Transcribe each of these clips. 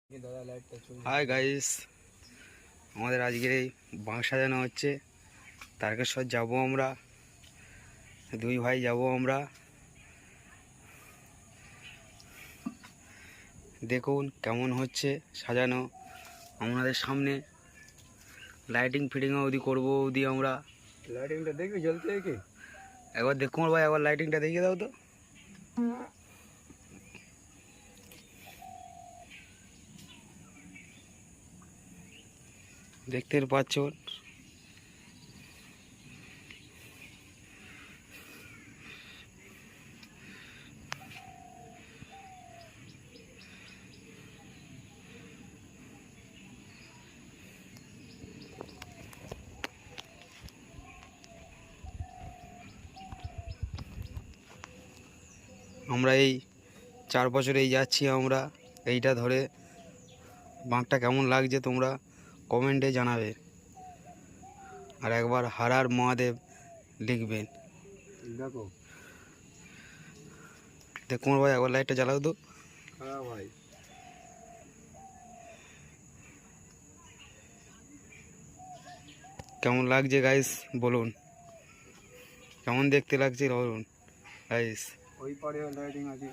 Hi guys, আমাদের আজকের এই বাঁশ সাজানো হচ্ছে। তারকেশ্বর যাব আমরা, দুই ভাই যাব আমরা। দেখুন কেমন হচ্ছে সাজানো আমাদের সামনে। লাইটিং ফিটিংও ওদি করবো, ওদি আমরা লাইটিংটা দেখবি জ্বলতে কি একবার দেখুন ভাই, একবার লাইটিংটা দেখিয়ে দাও তো। দেখতে পাচ্ছ আমরা এই 4 বছরেই যাচ্ছি আমরা এইটা ধরে। বাঁকটা কেমন লাগছে তোমরা কমেন্টে জানাবে, আর একবার হর হর মহাদেব লিখবেন। দেখো দেখুন ভাই, একবার লাইটটা জ্বালাও তো। হ্যাঁ ভাই, কেমন লাগছে গাইস বলুন, কেমন দেখতে লাগছে বলুন গাইস। ওই পারে লাইটিং আছে,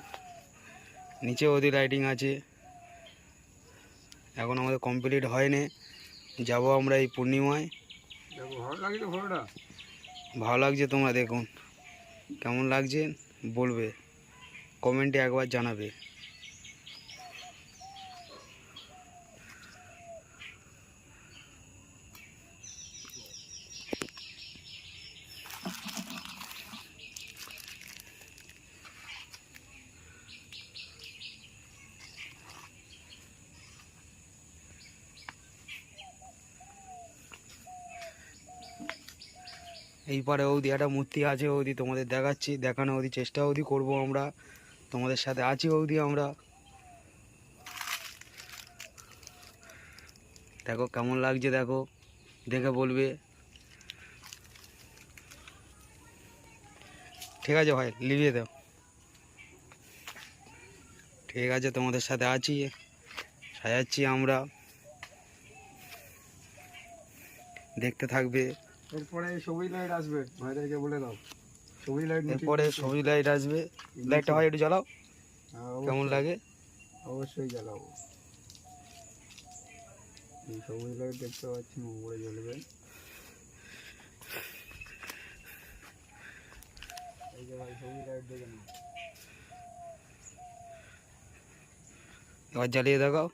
নিচে ওদের লাইটিং আছে। এখন আমাদের কমপ্লিট হয়নি, যাব আমরা এই পূর্ণিমায়। দেখো ভালো লাগে তো ফটোটা। ভালো লাগছে, তোমরা দেখুন কেমন লাগছে বলবে, কমেন্টে একবার জানাবে। এই পারে ওদি একটা মূর্তি আছে, ওদি তোমাদের দেখাচ্ছি, দেখানো ওদি চেষ্টা ওদি করবো আমরা, তোমাদের সাথে আছি ওদি আমরা। দেখো কেমন লাগছে, দেখো দেখে বলবে। ঠিক আছে ভাই, লিভিয়ে দাও। ঠিক আছে, তোমাদের সাথে আছি, সাজাচ্ছি আমরা, দেখতে থাকবে। এরপরে সবুজ লাইট আসবে, ভাইদেরকে বলে দাও সবুজ লাইট। এরপরে সবুজ লাইট আসবে। লাইটটা ভাই একটু জ্বালাও, কেমন লাগে। অবশ্যই জ্বালাবো। এই সবুজ লাইট দেখতে পাচ্ছি উপরে জ্বলবে। এই যে ভাই সবুজ লাইট দেখে নাও। এবার জ্বালিয়ে দেখাও।